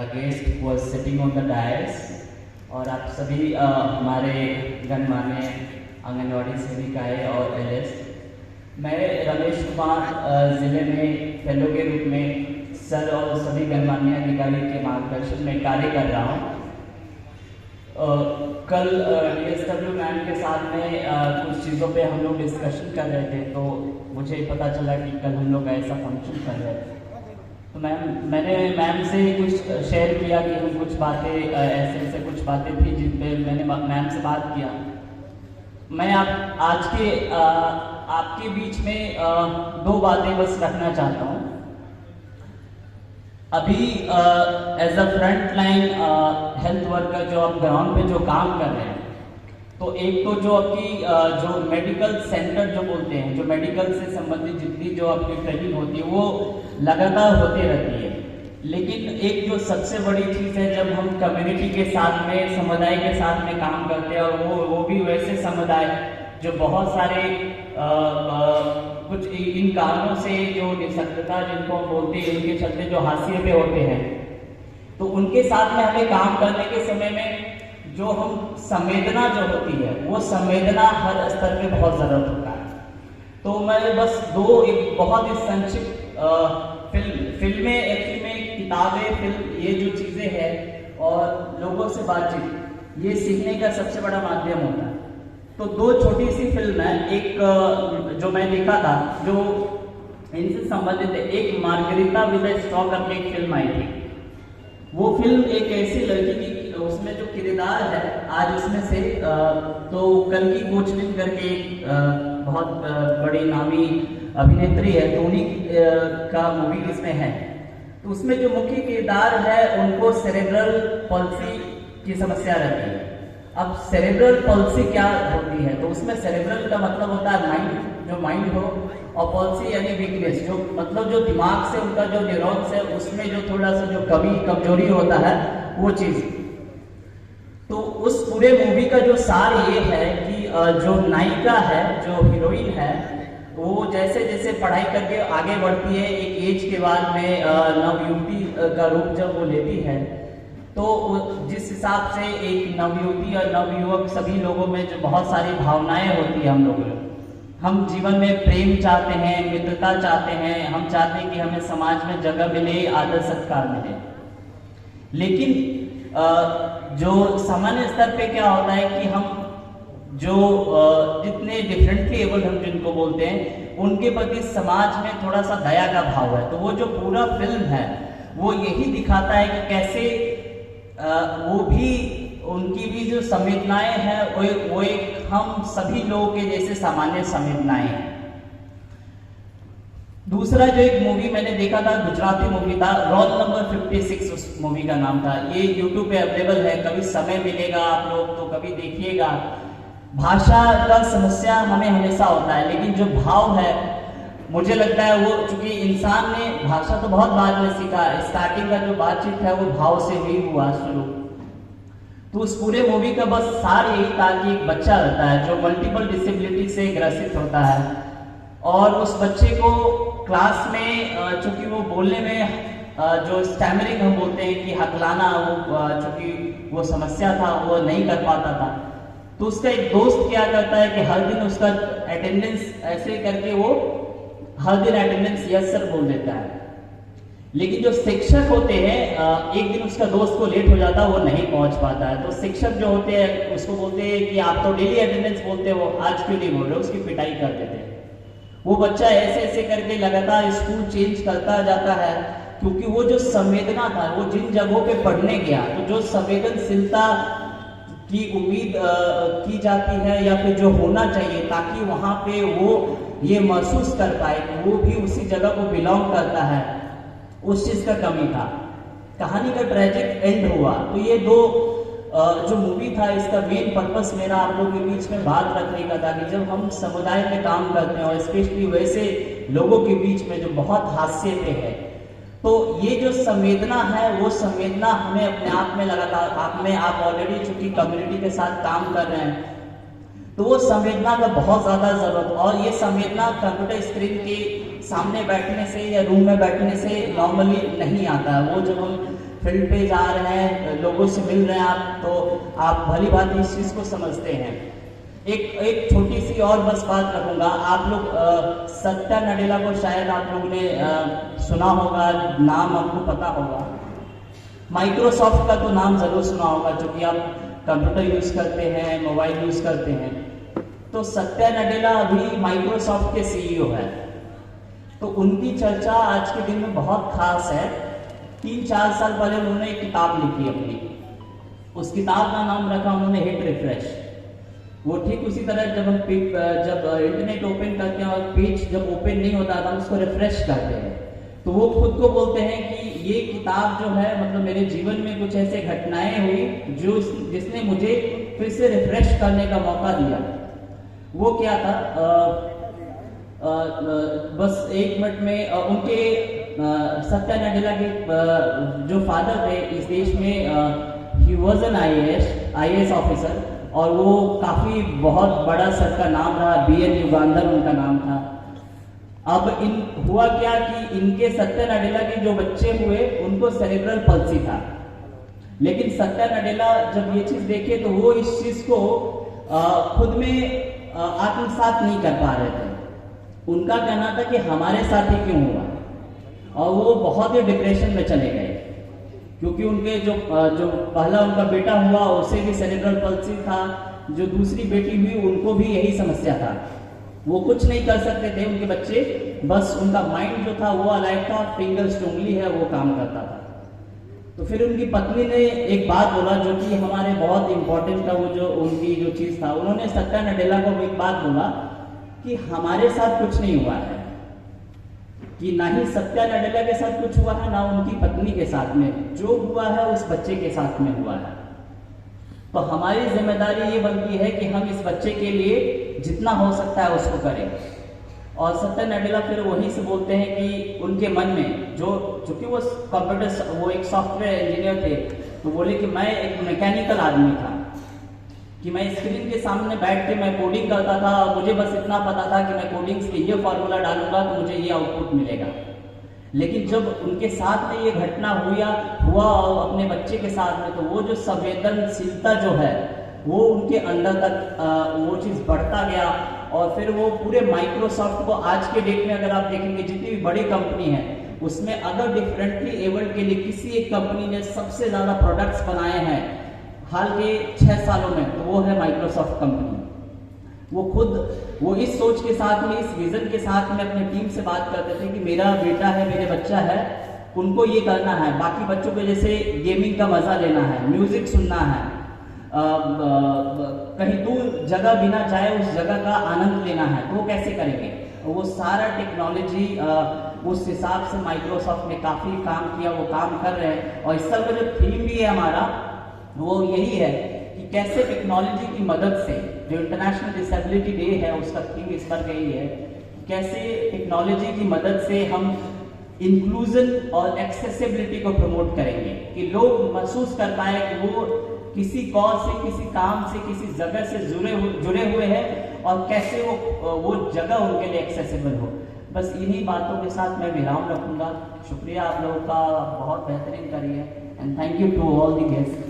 guest who was sitting on the dais और आप सभी हमारे गणमान्य आंगनवाड़ी सेविकाएँ और एलएस। मैं रमेश कुमार ज़िले में फेलो के रूप में सर और सभी गणमान्य अधिकारी के मार्गदर्शन में कार्य कर रहा हूँ। कल DSW मैम के साथ में कुछ चीज़ों पे हम लोग डिस्कशन कर रहे थे, तो मुझे पता चला कि कल हम लोग ऐसा फंक्शन कर रहे थे। तो मैंने मैम से कुछ शेयर किया कि हम कुछ बातें ऐसे कुछ बातें थी जिन पे मैंने मैम से बात किया। मैं आज के आपके बीच में दो बातें बस रखना चाहता हूँ। अभी as a front line health worker जो आप ग्राउंड पे जो काम कर रहे हैं, तो एक तो जो आपकी जो मेडिकल सेंटर जो बोलते हैं, जो मेडिकल से संबंधित जितनी जो आपकी ट्रेनिंग होती है वो लगातार होती रहती है। लेकिन एक जो सबसे बड़ी चीज़ है, जब हम कम्युनिटी के साथ में, समुदाय के साथ में काम करते हैं, और वो भी वैसे समुदाय जो बहुत सारे कुछ इन कारणों से जो निःशक्तता जिनको हम बोलते हैं, उनके चलते जो हाशिए पे होते हैं, तो उनके साथ में हमें काम करने के समय में जो हम संवेदना जो होती है, वो संवेदना हर स्तर पे बहुत ज़रूरत होता है। तो मैं बस एक बहुत ही संक्षिप्त फिल्में, एक्चुअली में किताबें, फिल्म, ये जो चीज़ें हैं और लोगों से बातचीत, ये सीखने का सबसे बड़ा माध्यम होता है। तो दो छोटी सी फिल्म है, एक जो मैं देखा था जो इनसे संबंधित है, एक मार्गरिटा विद अ स्ट्रॉ करके एक फिल्म आई थी। वो फिल्म एक ऐसी लड़की की, उसमें जो किरदार है आज उसमें से तो कल्कि कोचलिन करके बहुत बड़ी नामी अभिनेत्री है, तो उन्हीं का मूवी इसमें है। तो उसमें जो मुख्य किरदार है उनको सेरेब्रल पॉल्सी की समस्या रहती है। अब सेरेब्रल पॉल्सी क्या होती है, तो उसमें सेरेब्रल का मतलब होता है माइंड, जो माइंड हो, और पॉल्सी यानी वीकनेस, जो मतलब जो दिमाग से उनका जो न्यूरॉन्स है उसमें जो थोड़ा सा जो कमजोरी होता है वो चीज़। तो उस पूरे मूवी का जो सार ये है कि जो नायिका है, जो हीरोइन है, वो जैसे जैसे पढ़ाई करके आगे बढ़ती है, एक एज के बाद में नवयुवती का रूप जब वो लेती है, तो जिस हिसाब से एक नवयुवती और नवयुवक, सभी लोगों में जो बहुत सारी भावनाएं होती है, हम जीवन में प्रेम चाहते हैं, मित्रता चाहते हैं, हम चाहते हैं कि हमें समाज में जगह मिले, आदर सत्कार मिले। लेकिन जो सामान्य स्तर पे क्या होता है कि हम जो जितने डिफरेंटली एबल्ड हम जिनको बोलते हैं, उनके प्रति समाज में थोड़ा सा दया का भाव है। तो वो जो पूरा फिल्म है वो यही दिखाता है कि कैसे वो भी, उनकी भी जो संवेदनाएं हैं वो एक हम सभी लोगों के जैसे सामान्य संवेदनाएं हैं। दूसरा जो एक मूवी मैंने देखा था, गुजराती मूवी था, रोल नंबर 56 उस मूवी का नाम था। ये YouTube पे अवेलेबल है, कभी समय मिलेगा आप लोग तो कभी देखिएगा। भाषा का समस्या हमें हमेशा होता है, लेकिन जो भाव है मुझे लगता है वो, चूंकि इंसान ने भाषा तो बहुत बाद में सीखा, स्टार्टिंग का जो बातचीत है वो भाव से ही हुआ शुरू। तो उस पूरे मूवी का बस सार यही था कि एक बच्चा रहता है जो मल्टीपल डिसेबिलिटी से ग्रसित होता है, और उस बच्चे को क्लास में चूंकि वो बोलने में जो स्टैमरिंग हम बोलते हैं कि हकलाना, वो चूंकि वो समस्या था, वो नहीं कर पाता था। तो उसका एक दोस्त क्या करता है कि हर दिन उसका अटेंडेंस ऐसे करके वो हर दिन अटेंडेंस यस सर बोल देता है। लेकिन जो शिक्षक होते हैं, एक दिन उसका दोस्त को लेट हो जाता है, वो नहीं पहुंच पाता है, तो शिक्षक जो होते हैं उसको बोलते हैं कि आप तो डेली अटेंडेंस बोलते हो, आज क्यों नहीं बोल रहे, उसकी पिटाई कर देते हैं। वो बच्चा ऐसे ऐसे करके लगातार स्कूल चेंज करता जाता है, क्योंकि वो जो संवेदना था, वो जिन जगहों पे पढ़ने गया, तो जो संवेदनशीलता की उम्मीद की जाती है या फिर जो होना चाहिए, ताकि वहाँ पे वो ये महसूस कर पाए कि वो भी उसी जगह को बिलोंग करता है, उस चीज़ का कमी था। कहानी का ट्रेजिक एंड हुआ। तो ये दो जो मूवी था, इसका मेन पर्पस मेरा आप लोगों के बीच में बात रखने का था कि जब हम समुदाय में काम करते हैं, और स्पेशली वैसे लोगों के बीच में जो बहुत हास्य पे है, तो ये जो संवेदना है, वो संवेदना हमें अपने आप में लगातार, आप ऑलरेडी चूंकि कम्युनिटी के साथ काम कर रहे हैं, तो वो संवेदना का बहुत ज़्यादा ज़रूरत। और ये संवेदना कंप्यूटर स्क्रीन के सामने बैठने से या रूम में बैठने से नॉर्मली नहीं आता है। वो जब हम फील्ड पे जा रहे हैं, लोगों से मिल रहे हैं आप, तो आप भली बात इस चीज़ को समझते हैं। एक छोटी सी और बस बात रखूंगा। आप लोग सत्या नडेला को शायद आप लोगों ने सुना होगा, नाम आपको पता होगा। माइक्रोसॉफ्ट का तो नाम जरूर सुना होगा, जो कि आप कंप्यूटर यूज करते हैं, मोबाइल यूज करते हैं। तो सत्या नडेला अभी माइक्रोसॉफ्ट के सीईओ है। तो उनकी चर्चा आज के दिन में बहुत खास है। 3-4 साल पहले उन्होंने एक किताब लिखी अपनी, उस किताब का नाम रखा उन्होंने हिट रिफ्रेश। वो ठीक उसी तरह जब हम जब इंटरनेट ओपन करते हैं और पेज जब ओपन नहीं होता तो हम उसको रिफ्रेश करते हैं, तो वो खुद को बोलते हैं कि ये किताब जो है मतलब मेरे जीवन में कुछ ऐसे घटनाएं हुई जो जिसने मुझे फिर से रिफ्रेश करने का मौका दिया। वो क्या था, बस 1 मिनट में उनके सत्या नडेला के जो फादर थे इस देश में, he was an IAS officer, और वो काफी बहुत बड़ा सर का नाम रहा, BN युगांधर उनका नाम था। अब हुआ क्या कि इनके सत्या नडेला के जो बच्चे हुए उनको सेरेब्रल पल्सी था, लेकिन सत्या नडेला जब ये चीज देखे तो वो इस चीज को खुद में आत्मसात नहीं कर पा रहे थे। उनका कहना था कि हमारे साथ ही क्यों हुआ, और वो बहुत ही डिप्रेशन में चले गए, क्योंकि उनके जो पहला उनका बेटा हुआ उसे भी सेरेब्रल पल्सी था, जो दूसरी बेटी हुई उनको भी यही समस्या था। वो कुछ नहीं कर सकते थे उनके बच्चे, बस उनका माइंड जो था वो अलाइव था, फिंगर्स जो उंगली है वो काम करता था। तो फिर उनकी पत्नी ने एक बात बोला जो कि हमारे बहुत इंपॉर्टेंट था, वो जो उनकी जो चीज था, उन्होंने सत्या नडेला को एक बात बोला कि हमारे साथ कुछ नहीं हुआ है, कि ना ही सत्या नडेला के साथ कुछ हुआ है, ना उनकी पत्नी के साथ में, जो हुआ है उस बच्चे के साथ में हुआ है। तो हमारी जिम्मेदारी ये बनती है कि हम इस बच्चे के लिए जितना हो सकता है उसको करें। और सत्या नडेला फिर वहीं से बोलते हैं कि उनके मन में चूंकि वो वो एक सॉफ्टवेयर इंजीनियर थे, तो बोले कि मैं एक मैकेनिकल आदमी था, कि मैं स्क्रीन के सामने बैठ के मैं कोडिंग करता था, मुझे बस इतना पता था कि मैं कोडिंग से ये फॉर्मूला डालूंगा तो मुझे ये आउटपुट मिलेगा। लेकिन जब उनके साथ में ये घटना हुआ और अपने बच्चे के साथ में, तो वो जो संवेदनशीलता जो है वो उनके अंदर तक वो चीज़ बढ़ता गया। और फिर वो पूरे माइक्रोसॉफ्ट को आज के डेट में अगर आप देखेंगे, जितनी भी बड़ी कंपनी है उसमें अगर डिफरेंटली एबल्ड के लिए किसी एक कंपनी ने सबसे ज़्यादा प्रोडक्ट्स बनाए हैं हाल के 6 सालों में, तो वो है माइक्रोसॉफ्ट कंपनी। वो इस सोच के साथ में, इस विजन के साथ में अपनी टीम से बात करते थे कि मेरा बेटा है, मेरे बच्चा है, उनको ये करना है, बाकी बच्चों को जैसे गेमिंग का मजा लेना है, म्यूजिक सुनना है, कहीं दूर जगह बिना चाहे उस जगह का आनंद लेना है, तो वो कैसे करेंगे? वो सारा टेक्नोलॉजी उस हिसाब से माइक्रोसॉफ्ट ने काफी काम किया, वो काम कर रहे हैं। और इस साल का जो थीम भी है हमारा वो यही है कि कैसे टेक्नोलॉजी की मदद से, जो इंटरनेशनल डिसेबिलिटी डे है उसका थीम इस बार यही है, कैसे टेक्नोलॉजी की मदद से हम इंक्लूजन और एक्सेसिबिलिटी को प्रमोट करेंगे, कि लोग महसूस कर पाए कि वो किसी कॉज से, किसी काम से, किसी जगह से जुड़े हुए हैं, और कैसे वो जगह उनके लिए एक्सेसिबल हो। बस इन्हीं बातों के साथ मैं विराम रखूंगा। शुक्रिया आप लोगों का, बहुत बेहतरीन करिए, and thank you to all the guest.